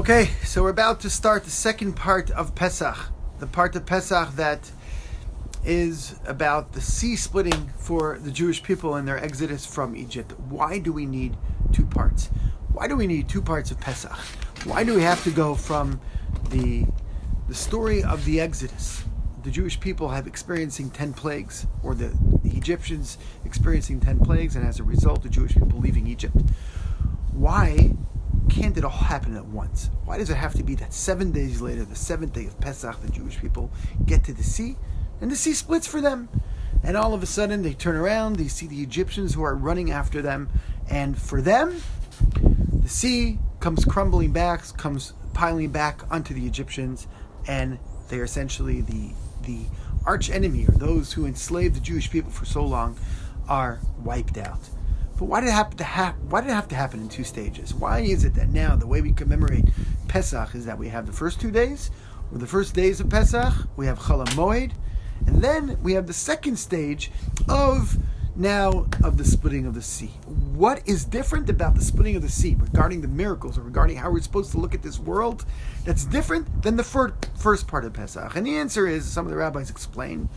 Okay, so we're about to start the second part of Pesach. The part of Pesach that is about the sea splitting for the Jewish people and their exodus from Egypt. Why do we need two parts? Why do we need two parts of Pesach? Why do we have to go from the story of the exodus, the Jewish people have experiencing 10 plagues, or the Egyptians experiencing 10 plagues, and as a result, the Jewish people leaving Egypt? Why can't it all happen at once? Why does it have to be that 7 days later, the seventh day of Pesach, the Jewish people get to the sea, and the sea splits for them? And all of a sudden, they turn around, they see the Egyptians who are running after them, and for them, the sea comes crumbling back, comes piling back onto the Egyptians, and they are essentially the arch enemy, or those who enslaved the Jewish people for so long, are wiped out. But why did it have to happen in two stages? Why is it that now the way we commemorate Pesach is that we have the first 2 days, or the first days of Pesach, we have Chol HaMoed, and then we have the second stage of the splitting of the sea? What is different about the splitting of the sea regarding the miracles, or regarding how we're supposed to look at this world, that's different than the first part of Pesach? And the answer is, some of the rabbis explain,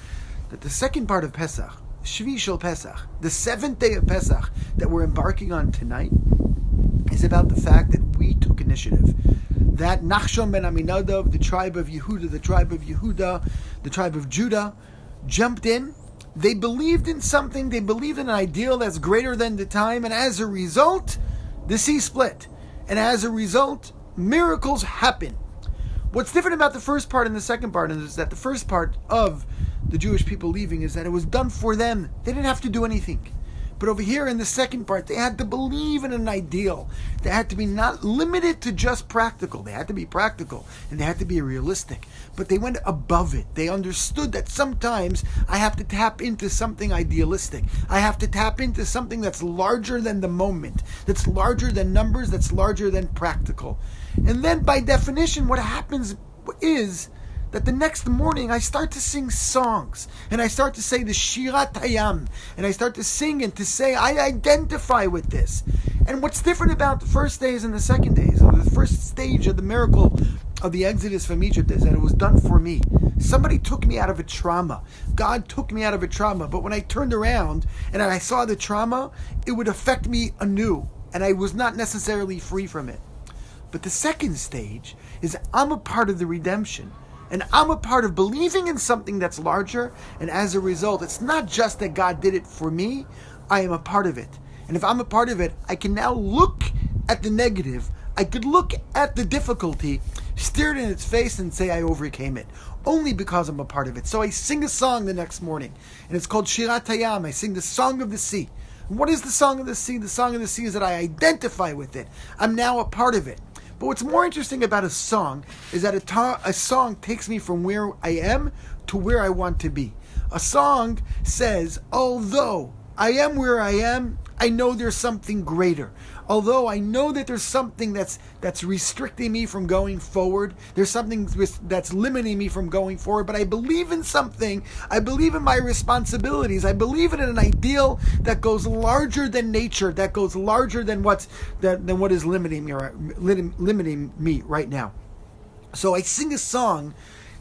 that the second part of Pesach, Shvi Shel Pesach, the seventh day of Pesach that we're embarking on tonight, is about the fact that we took initiative. That Nachshon ben Aminadav, the tribe of Judah, jumped in. They believed in something. They believed in an ideal that's greater than the time, and as a result, the sea split. And as a result, miracles happen. What's different about the first part and the second part is that the first part of the Jewish people leaving is that it was done for them. They didn't have to do anything. But over here in the second part, they had to believe in an ideal. They had to be not limited to just practical. They had to be practical and they had to be realistic. But they went above it. They understood that sometimes I have to tap into something idealistic. I have to tap into something that's larger than the moment, that's larger than numbers, that's larger than practical. And then by definition, what happens is that the next morning I start to sing songs, and I start to say the Shirat Hayam, and I start to sing and to say I identify with this. And what's different about the first days and the second days, or the first stage of the miracle of the exodus from Egypt, is that it was done for me. Somebody took me out of a trauma. God took me out of a trauma. But when I turned around and I saw the trauma, it would affect me anew, and I was not necessarily free from it. But the second stage is I'm a part of the redemption. And I'm a part of believing in something that's larger, and as a result, it's not just that God did it for me, I am a part of it. And if I'm a part of it, I can now look at the negative, I could look at the difficulty, stare it in its face and say I overcame it, only because I'm a part of it. So I sing a song the next morning, and it's called Shirat Hayam. I sing the Song of the Sea. And what is the Song of the Sea? The Song of the Sea is that I identify with it. I'm now a part of it. But what's more interesting about a song is that a song takes me from where I am to where I want to be. A song says, although I am where I am, I know there's something greater. Although I know that there's something that's restricting me from going forward, there's something that's limiting me from going forward, but I believe in something. I believe in my responsibilities. I believe in an ideal that goes larger than nature, that goes larger than what is limiting me right now. So I sing a song,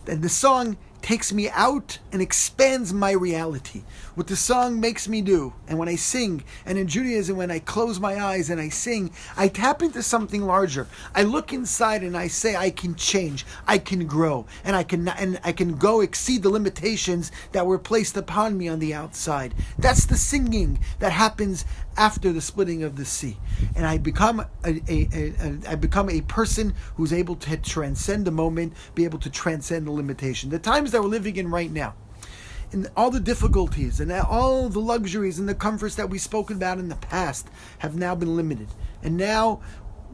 and the song takes me out and expands my reality. What the song makes me do, and when I sing, and in Judaism when I close my eyes and I sing, I tap into something larger. I look inside and I say I can change, I can grow, and I can go exceed the limitations that were placed upon me on the outside. That's the singing that happens after the splitting of the sea, and I become a person who's able to transcend the moment, be able to transcend the limitation. The times that we're living in right now, and all the difficulties and all the luxuries and the comforts that we've spoken about in the past have now been limited, and now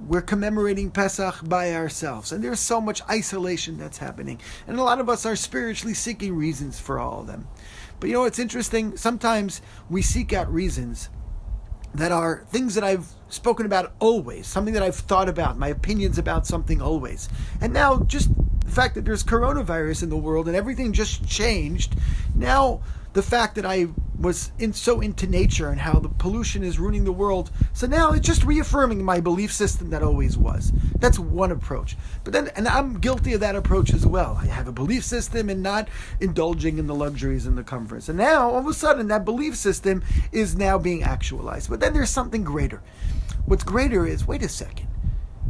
we're commemorating Pesach by ourselves, and there's so much isolation that's happening, and a lot of us are spiritually seeking reasons for all of them. But you know what's interesting? Sometimes we seek out reasons that are things that I've spoken about always, something that I've thought about, my opinions about something always. And now just the fact that there's coronavirus in the world and everything just changed, now the fact that I was so into nature and how the pollution is ruining the world. So now it's just reaffirming my belief system that always was. That's one approach. But then, and I'm guilty of that approach as well. I have a belief system and not indulging in the luxuries and the comforts. And now, all of a sudden, that belief system is now being actualized. But then there's something greater. What's greater is, wait a second.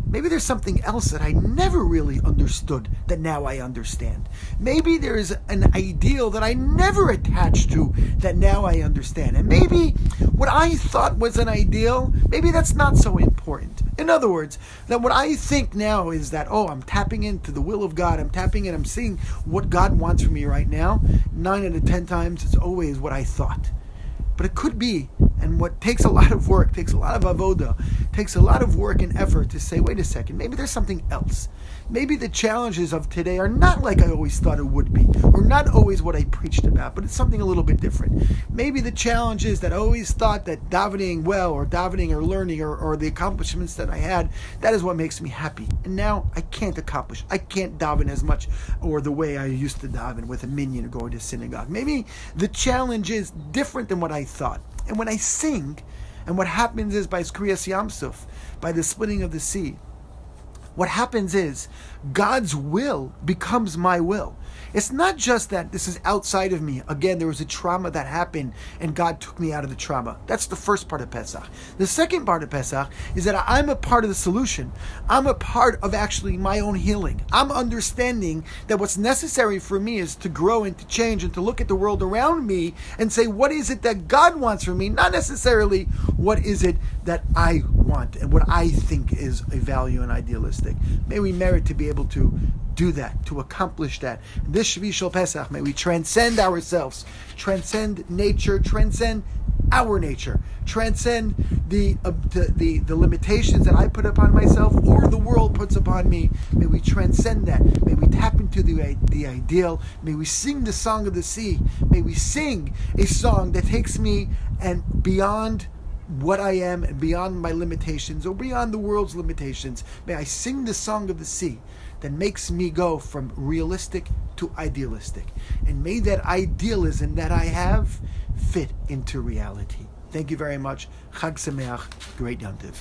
Maybe there's something else that I never really understood that now I understand. Maybe there is an ideal that I never attached to that now I understand. And maybe what I thought was an ideal, maybe that's not so important. In other words, that what I think now is that, I'm tapping into the will of God. I'm seeing what God wants from me right now. 9 out of 10 times, it's always what I thought. But it could be, and what takes a lot of work, takes a lot of avoda, takes a lot of work and effort to say, wait a second, maybe there's something else. Maybe the challenges of today are not like I always thought it would be, or not always what I preached about, but it's something a little bit different. Maybe the challenges that I always thought that davening well, or davening or learning, or the accomplishments that I had, that is what makes me happy. And now I can't accomplish. I can't daven as much, or the way I used to daven with a minyan or going to synagogue. Maybe the challenge is different than what I thought. And when I sing, and what happens is by Kriyas Yamsuf, by the splitting of the sea, what happens is God's will becomes my will. It's not just that this is outside of me. Again, there was a trauma that happened and God took me out of the trauma. That's the first part of Pesach. The second part of Pesach is that I'm a part of the solution. I'm a part of actually my own healing. I'm understanding that what's necessary for me is to grow and to change and to look at the world around me and say, what is it that God wants from me? Not necessarily what is it that I want and what I think is a value and idealistic. May we merit to be able to do that, to accomplish that. This Shvi Shel Pesach, may we transcend ourselves, transcend nature, transcend our nature, transcend the limitations that I put upon myself or the world puts upon me. May we transcend that. May we tap into the ideal. May we sing the song of the sea. May we sing a song that takes me and beyond what I am and beyond my limitations or beyond the world's limitations. May I sing the song of the sea that makes me go from realistic to idealistic. And may that idealism that I have fit into reality. Thank you very much. Chag Sameach. Great Yom Tov.